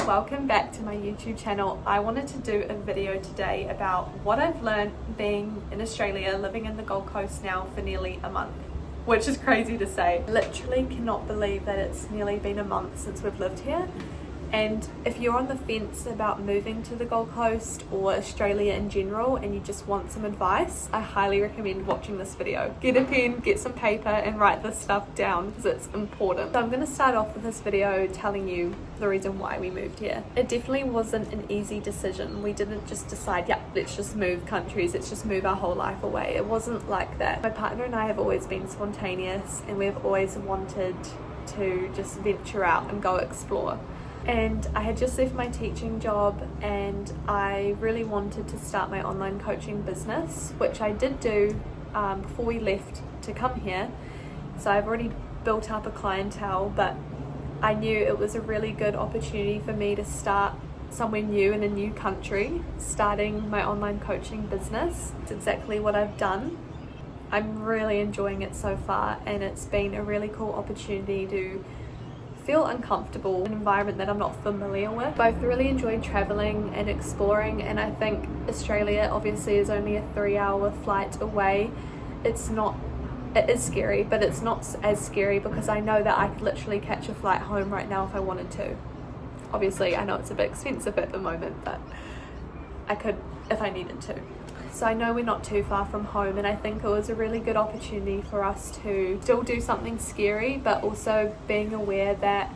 welcome back to my YouTube channel. I wanted to do a video today about what I've learned being in Australia, living in the Gold Coast now for nearly a month, which is crazy to say. Literally cannot believe that it's nearly been a month since we've lived here. And if you're on the fence about moving to the Gold Coast or Australia in general and you just want some advice, I highly recommend watching this video. Get a pen, get some paper and write this stuff down because it's important. So I'm going to start off with this video telling you the reason why we moved here. It definitely wasn't an easy decision. We didn't just decide, yeah, let's just move countries, let's just move our whole life away. It wasn't like that. My partner and I have always been spontaneous and we've always wanted to just venture out and go explore. And I had just left my teaching job and I really wanted to start my online coaching business, which I did do before we left to come here. So I've already built up a clientele, but I knew it was a really good opportunity for me to start somewhere new in a new country, starting my online coaching business. It's exactly what I've done. I'm really enjoying it so far, and it's been a really cool opportunity to feel uncomfortable in an environment that I'm not familiar with. Both really enjoyed traveling and exploring, and I think Australia obviously is only a 3-hour flight away. It is scary, but it's not as scary because I know that I could literally catch a flight home right now if I wanted to. Obviously I know it's a bit expensive at the moment, but I could if I needed to. So I know we're not too far from home, and I think it was a really good opportunity for us to still do something scary, but also being aware that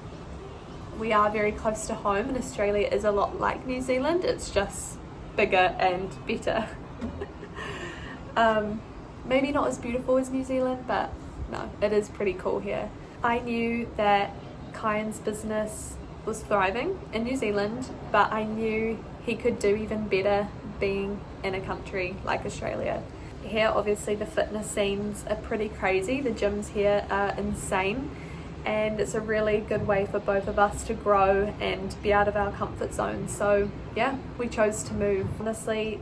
we are very close to home, and Australia is a lot like New Zealand. It's just bigger and better. Maybe not as beautiful as New Zealand, but no, it is pretty cool here. I knew that Kyan's business was thriving in New Zealand, but I knew he could do even better being in a country like Australia. Here obviously the fitness scenes are pretty crazy, the gyms here are insane, and it's a really good way for both of us to grow and be out of our comfort zone. So yeah, we chose to move. Honestly,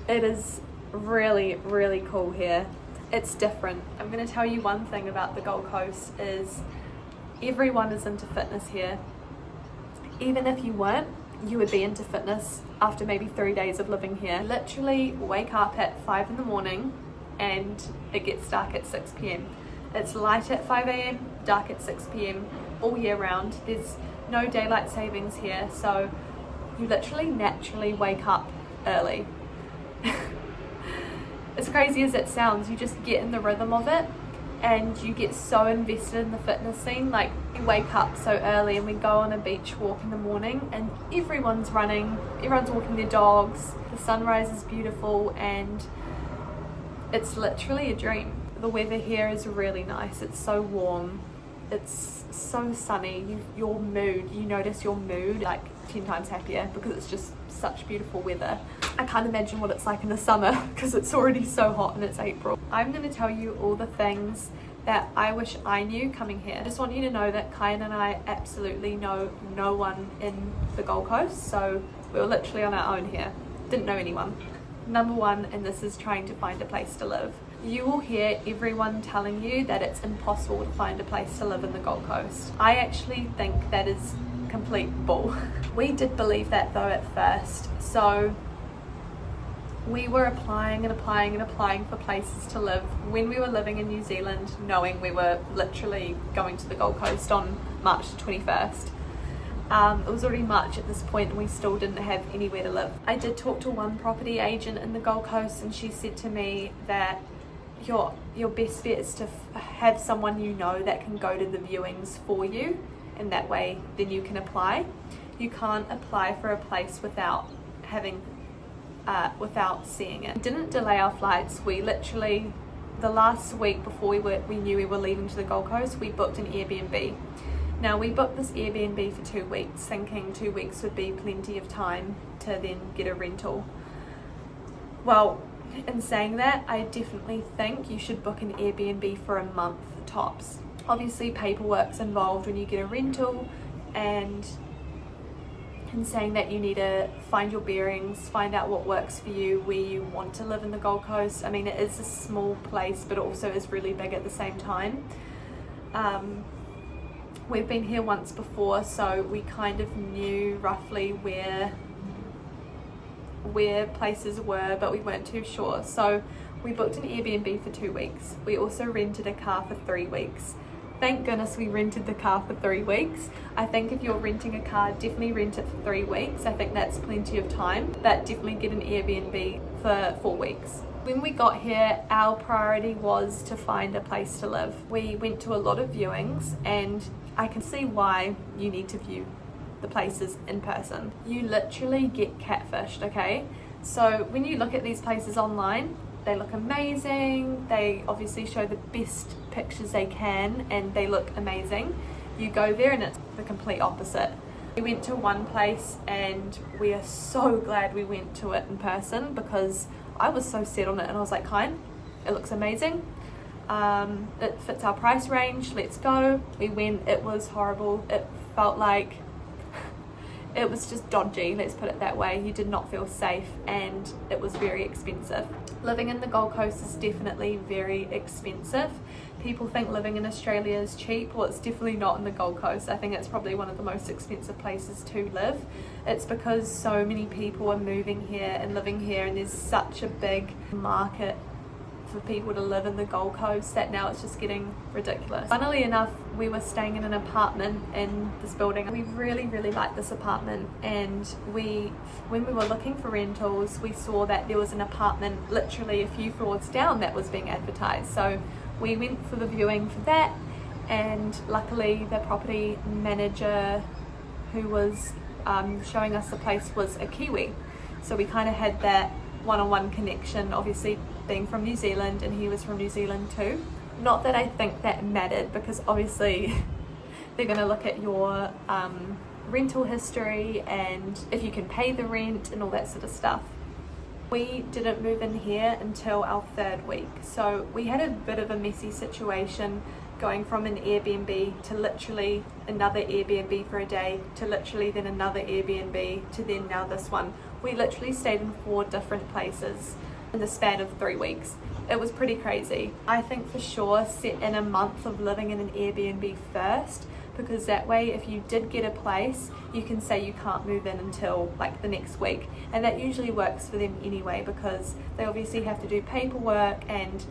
it is really cool here. It's different. I'm going to tell you one thing about the Gold Coast is everyone is into fitness here. Even if you weren't, you would be into fitness after maybe 3 days of living here. Literally wake up at 5 in the morning and it gets dark at 6 p.m. It's light at 5 a.m, dark at 6 p.m, all year round. There's no daylight savings here, so you literally naturally wake up early. As crazy as it sounds, you just get in the rhythm of it and you get so invested in the fitness scene. Like, we wake up so early and we go on a beach walk in the morning and everyone's running, everyone's walking their dogs, the sunrise is beautiful and it's literally a dream. The weather here is really nice, it's so warm, it's so sunny. You notice your mood like 10 times happier because it's just such beautiful weather. I can't imagine what it's like in the summer because it's already so hot and it's April. I'm going to tell you all the things that I wish I knew coming here. I just want you to know that Kyan and I absolutely know no one in the Gold Coast, so we were literally on our own here. Didn't know anyone. Number one, and this is trying to find a place to live. You will hear everyone telling you that it's impossible to find a place to live in the Gold Coast. I actually think that is complete bull. We did believe that though at first, so we were applying for places to live when we were living in New Zealand, knowing we were literally going to the Gold Coast on March 21st. It was already March at this point and we still didn't have anywhere to live. I did talk to one property agent in the Gold Coast and she said to me that your best bet is to have someone you know that can go to the viewings for you, and that way then you can apply. You can't apply for a place without seeing it. We didn't delay our flights. We literally, the last week before we knew we were leaving to the Gold Coast, we booked an Airbnb. Now we booked this Airbnb for 2 weeks, thinking 2 weeks would be plenty of time to then get a rental. Well, in saying that, I definitely think you should book an Airbnb for a month tops. Obviously paperwork's involved when you get a rental, and in saying that, you need to find your bearings, find out what works for you, where you want to live in the Gold Coast. I mean, it is a small place, but it also is really big at the same time. We've been here once before, so we kind of knew roughly where places were, but we weren't too sure. So we booked an Airbnb for 2 weeks. We also rented a car for 3 weeks. Thank goodness we rented the car for 3 weeks. I think if you're renting a car, definitely rent it for 3 weeks. I think that's plenty of time, but definitely get an Airbnb for 4 weeks. When we got here, our priority was to find a place to live. We went to a lot of viewings, and I can see why you need to view the places in person. You literally get catfished, okay? So when you look at these places online, they look amazing. They obviously show the best pictures they can and they look amazing. You go there and it's the complete opposite. We went to one place and we are so glad we went to it in person, because I was so set on it and I was like, Kine, it looks amazing. It fits our price range, let's go. We went, it was horrible. It felt like it was just dodgy, let's put it that way. You did not feel safe and it was very expensive. Living in the Gold Coast is definitely very expensive. People think living in Australia is cheap. Well, it's definitely not in the Gold Coast. I think it's probably one of the most expensive places to live. It's because so many people are moving here and living here, and there's such a big market for people to live in the Gold Coast that now it's just getting ridiculous. Funnily enough, we were staying in an apartment in this building. We really liked this apartment, and when we were looking for rentals, we saw that there was an apartment literally a few floors down that was being advertised. So we went for the viewing for that, and luckily the property manager who was showing us the place was a Kiwi. So we kind of had that one-on-one connection, obviously being from New Zealand and he was from New Zealand too. Not that I think that mattered, because obviously they're going to look at your rental history and if you can pay the rent and all that sort of stuff. We didn't move in here until our 3rd week, so we had a bit of a messy situation going from an Airbnb to literally another Airbnb for a day, to literally then another Airbnb, to then now this one. We literally stayed in 4 different places in the span of 3 weeks. It was pretty crazy. I think for sure set in a month of living in an Airbnb first, because that way if you did get a place, you can say you can't move in until like the next week, and that usually works for them anyway, because they obviously have to do paperwork and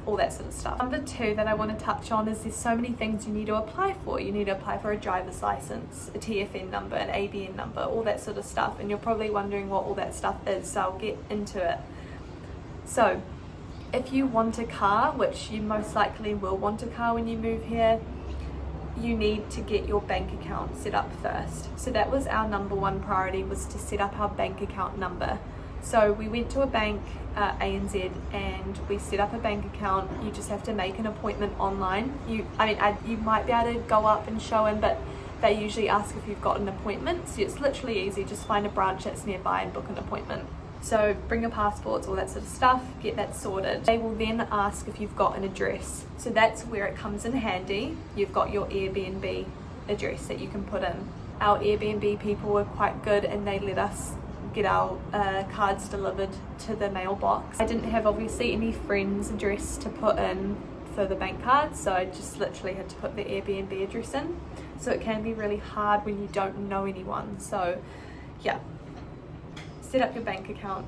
all that sort of stuff. Number 2 that I want to touch on is there's so many things you need to apply for. You need to apply for a driver's license, a TFN number, an ABN number, all that sort of stuff, and you're probably wondering what all that stuff is, so I'll get into it. So if you want a car, which you most likely will want a car when you move here, you need to get your bank account set up first. So that was our number 1 priority, was to set up our bank account number. So we went to a bank, ANZ, and we set up a bank account. You just have to make an appointment online. You might be able to go up and show in, but they usually ask if you've got an appointment. So it's literally easy, just find a branch that's nearby and book an appointment. So bring your passports, all that sort of stuff, get that sorted. They will then ask if you've got an address. So that's where it comes in handy. You've got your Airbnb address that you can put in. Our Airbnb people were quite good and they let us get our cards delivered to the mailbox. I didn't have obviously any friend's address to put in for the bank cards, so I just literally had to put the Airbnb address in. So it can be really hard when you don't know anyone. So yeah, set up your bank account.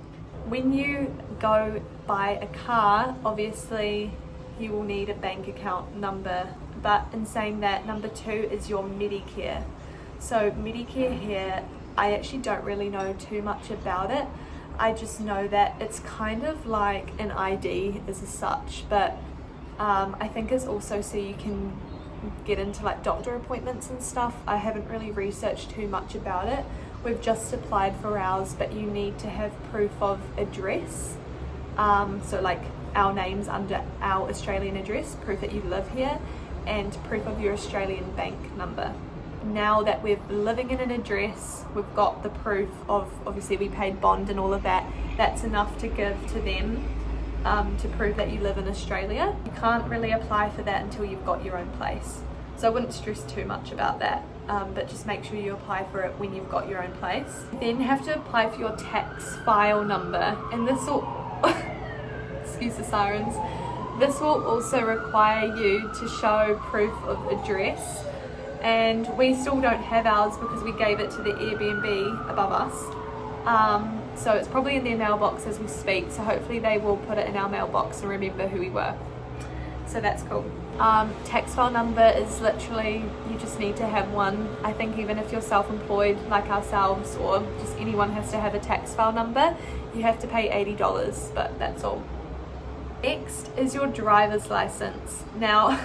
When you go buy a car, obviously you will need a bank account number, but in saying that, number 2 is your Medicare. So Medicare here, I actually don't really know too much about it. I just know that it's kind of like an ID as such, but I think it's also so you can get into like doctor appointments and stuff. I haven't really researched too much about it. We've just applied for ours, but you need to have proof of address. So like our names under our Australian address, proof that you live here, and proof of your Australian bank number. Now that we're living in an address, we've got the proof of, obviously we paid bond and all of that, that's enough to give to them to prove that you live in Australia. You can't really apply for that until you've got your own place. So I wouldn't stress too much about that, but just make sure you apply for it when you've got your own place. You then have to apply for your tax file number, and this will, excuse the sirens, this will also require you to show proof of address. and we still don't have ours because we gave it to the Airbnb above us. So it's probably in their mailbox as we speak, so hopefully they will put it in our mailbox and remember who we were. So that's cool. Tax file number is literally, you just need to have one. I think even if you're self-employed like ourselves, or just anyone has to have a tax file number, you have to pay $80, but that's all. Next is your driver's license. Now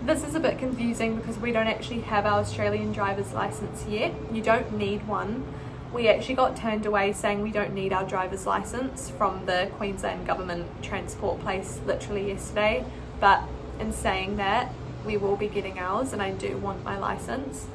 this is a bit confusing because we don't actually have our Australian driver's license yet. You don't need one. We actually got turned away saying we don't need our driver's license from the Queensland government transport place literally yesterday, but in saying that, we will be getting ours, and I do want my license.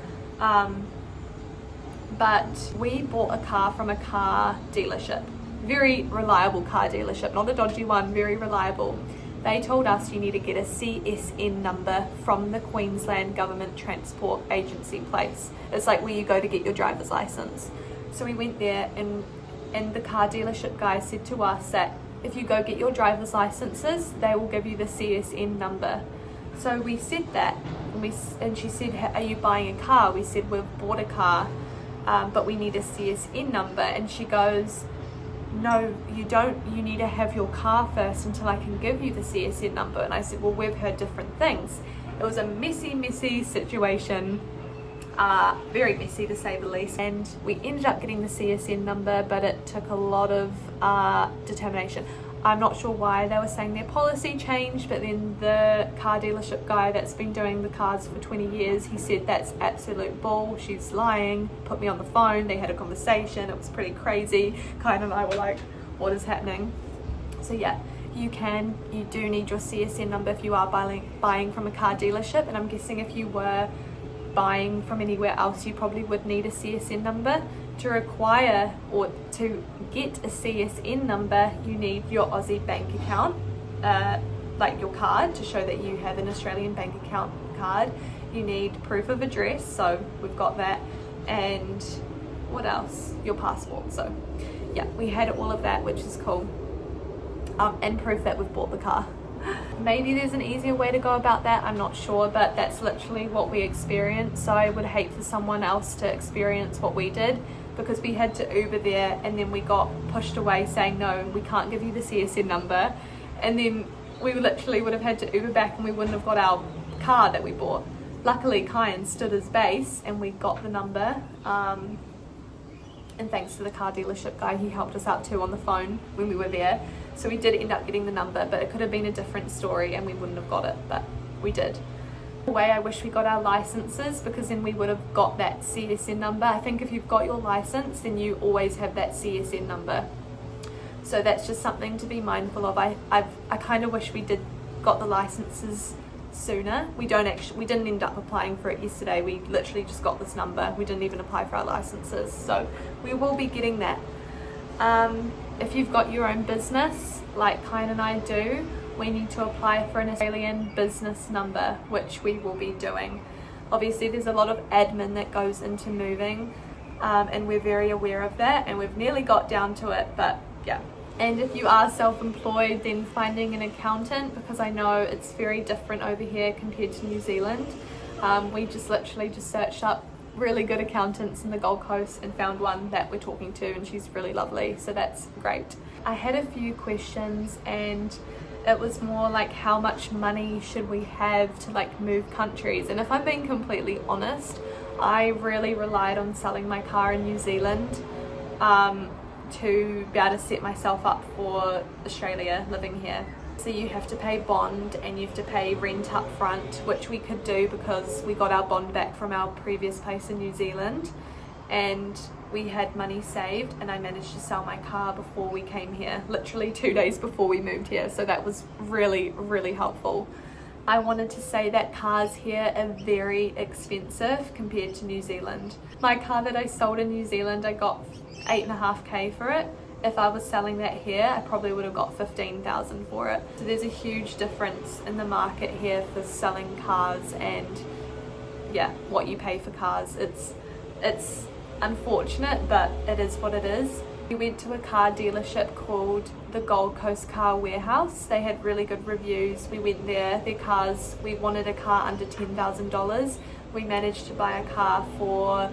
But we bought a car from a car dealership, very reliable car dealership, not a dodgy one, very reliable. They told us you need to get a CSN number from the Queensland government transport agency place. It's like where you go to get your driver's license. So we went there, and the car dealership guy said to us that if you go get your driver's licenses, they will give you the CSN number. So we said that, and she said, are you buying a car? We said, we've bought a car, but we need a CSN number. And she goes, no, you don't. You need to have your car first until I can give you the CSN number. And I said, well, we've heard different things. It was a messy situation. Very messy to say the least, and we ended up getting the CSN number, but it took a lot of determination. I'm not sure why. They were saying their policy changed, but then the car dealership guy that's been doing the cars for 20 years, he said that's absolute bull, she's lying, put me on the phone, they had a conversation, it was pretty crazy. Kai and I were like, what is happening? So yeah, you do need your CSN number if you are buying from a car dealership, and I'm guessing if you were buying from anywhere else, you probably would need a CSN number. To require or to get a CSN number, you need your Aussie bank account, like your card, to show that you have an Australian bank account card. You need proof of address, so we've got that, and what else? Your passport. So yeah, we had all of that, which is cool, and proof that we've bought the car. Maybe there's an easier way to go about that, I'm not sure, but that's literally what we experienced. So I would hate for someone else to experience what we did, because we had to Uber there and then we got pushed away saying, no, we can't give you the CSN number, and then we literally would have had to Uber back and we wouldn't have got our car that we bought. Luckily Kyan stood his base and we got the number, and thanks to the car dealership guy, he helped us out too on the phone when we were there. So we did end up getting the number, but it could have been a different story and we wouldn't have got it, but we did. In a way, I wish we got our licenses, because then we would have got that CSN number. I think if you've got your license, then you always have that CSN number. So that's just something to be mindful of. I kind of wish we got the licenses sooner. We didn't end up applying for it yesterday. We literally just got this number. We didn't even apply for our licenses. So we will be getting that. If you've got your own business, like Kyan and I do, we need to apply for an Australian business number, which we will be doing. Obviously, there's a lot of admin that goes into moving, and we're very aware of that, and we've nearly got down to it, but yeah. And if you are self-employed, then finding an accountant, because I know it's very different over here compared to New Zealand. We just literally searched up really good accountants in the Gold Coast and found one that we're talking to, and she's really lovely, so that's great. I had a few questions, and it was more like, how much money should we have to like move countries? And if I'm being completely honest, I really relied on selling my car in New Zealand to be able to set myself up for Australia, living here. So you have to pay bond and you have to pay rent up front, which we could do because we got our bond back from our previous place in New Zealand, and we had money saved, and I managed to sell my car before we came here, literally 2 days before we moved here, so that was really, really helpful. I wanted to say that cars here are very expensive compared to New Zealand. My car that I sold in New Zealand, I got 8.5k for it. If I was selling that here, I probably would have got 15,000 for it. So there's a huge difference in the market here for selling cars, and yeah, what you pay for cars. It's unfortunate, but it is what it is. We went to a car dealership called the Gold Coast Car Warehouse. They had really good reviews. We went there, their cars, we wanted a car under $10,000. We managed to buy a car for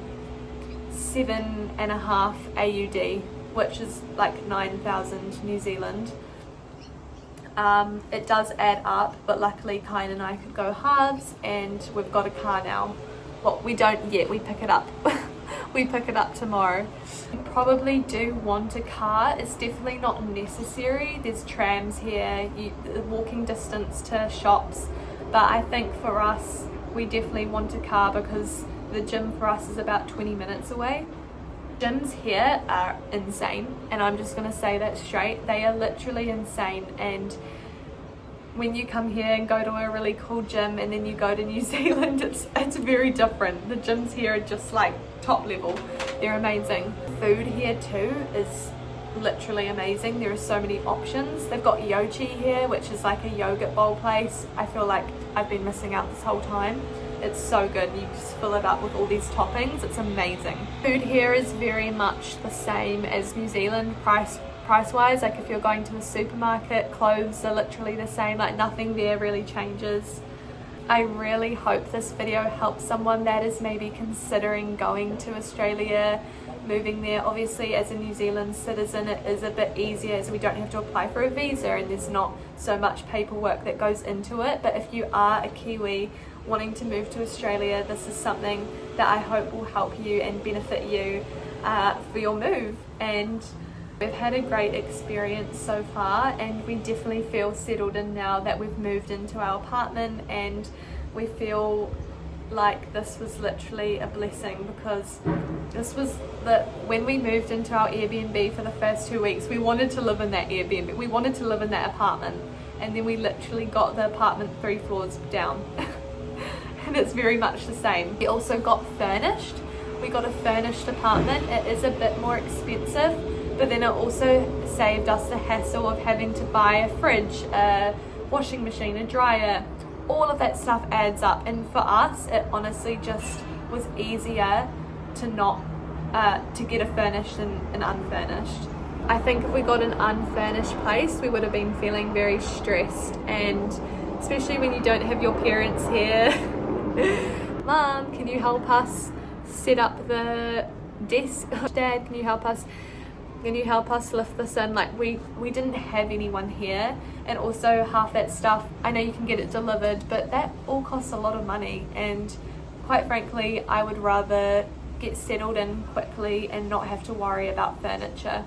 7.5 AUD, which is like 9,000 New Zealand. It does add up, but luckily Kyan and I could go halves and we've got a car now. Well, we don't yet, we pick it up. We pick it up tomorrow. We probably do want a car. It's definitely not necessary. There's trams here, walking distance to shops, but I think for us, we definitely want a car because the gym for us is about 20 minutes away. Gyms here are insane, and I'm just gonna say that straight. They are literally insane, and when you come here and go to a really cool gym and then you go to New Zealand, it's very different. The gyms here are just like top level. They're amazing. Food here too is literally amazing. There are so many options. They've got Yochi here, which is like a yogurt bowl place. I feel like I've been missing out this whole time. It's so good. You just fill it up with all these toppings. It's amazing. Food here is very much the same as New Zealand price wise. Like if you're going to a supermarket, clothes are literally the same. Like nothing there really changes. I really hope this video helps someone that is maybe considering going to Australia, moving there. Obviously as a New Zealand citizen it is a bit easier as we don't have to apply for a visa and there's not so much paperwork that goes into it. But if you are a Kiwi wanting to move to Australia, this is something that I hope will help you and benefit you for your move. And we've had a great experience so far, and we definitely feel settled in now that we've moved into our apartment, and we feel like this was literally a blessing because this was when we moved into our Airbnb for the first 2 weeks, we wanted to live in that Airbnb, we wanted to live in that apartment, and then we literally got the apartment 3 floors down. And it's very much the same. We also got furnished. We got a furnished apartment. It is a bit more expensive, but then it also saved us the hassle of having to buy a fridge, a washing machine, a dryer. All of that stuff adds up, and for us it honestly just was easier to not to get a furnished than an unfurnished. I think if we got an unfurnished place we would have been feeling very stressed, and especially when you don't have your parents here. Mom, can you help us set up the desk? Dad, can you help us lift this in? Like we didn't have anyone here, and also half that stuff, I know you can get it delivered, but that all costs a lot of money, and quite frankly I would rather get settled in quickly and not have to worry about furniture.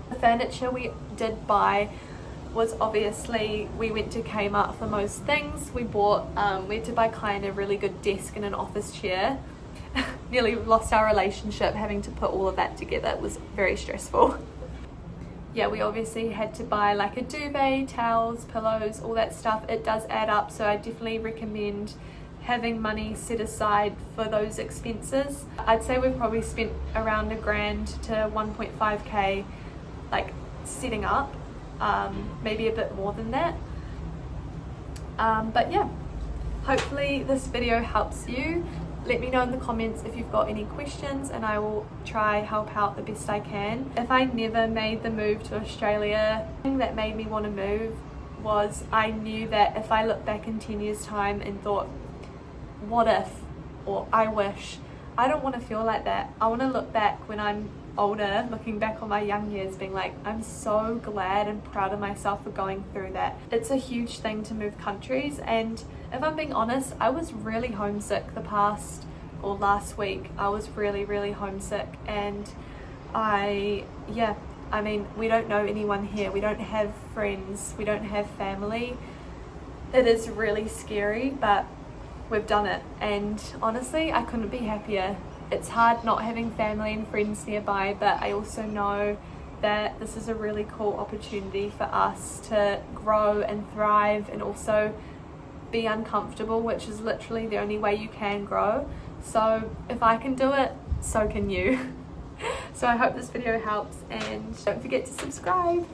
The furniture we did buy was obviously, we went to Kmart for most things. We had to buy Kyan a really good desk and an office chair. Nearly lost our relationship having to put all of that together. It was very stressful. Yeah, we obviously had to buy like a duvet, towels, pillows, all that stuff. It does add up, so I definitely recommend having money set aside for those expenses. I'd say we've probably spent around $1,000 to 1.5k like setting up. Maybe a bit more than that, but yeah, hopefully this video helps you. Let me know in the comments if you've got any questions and I will try help out the best I can. If I never made the move to Australia, the thing that made me want to move was I knew that if I looked back in 10 years time and thought what if, or I wish, I don't want to feel like that. I want to look back when I'm older, looking back on my young years, being like, I'm so glad and proud of myself for going through that. It's a huge thing to move countries, and if I'm being honest, I was really homesick last week. I was really homesick, and I mean, we don't know anyone here, we don't have friends, we don't have family. It is really scary, but we've done it, and honestly I couldn't be happier. It's hard not having family and friends nearby, but I also know that this is a really cool opportunity for us to grow and thrive and also be uncomfortable, which is literally the only way you can grow. So if I can do it, so can you. So I hope this video helps, and don't forget to subscribe.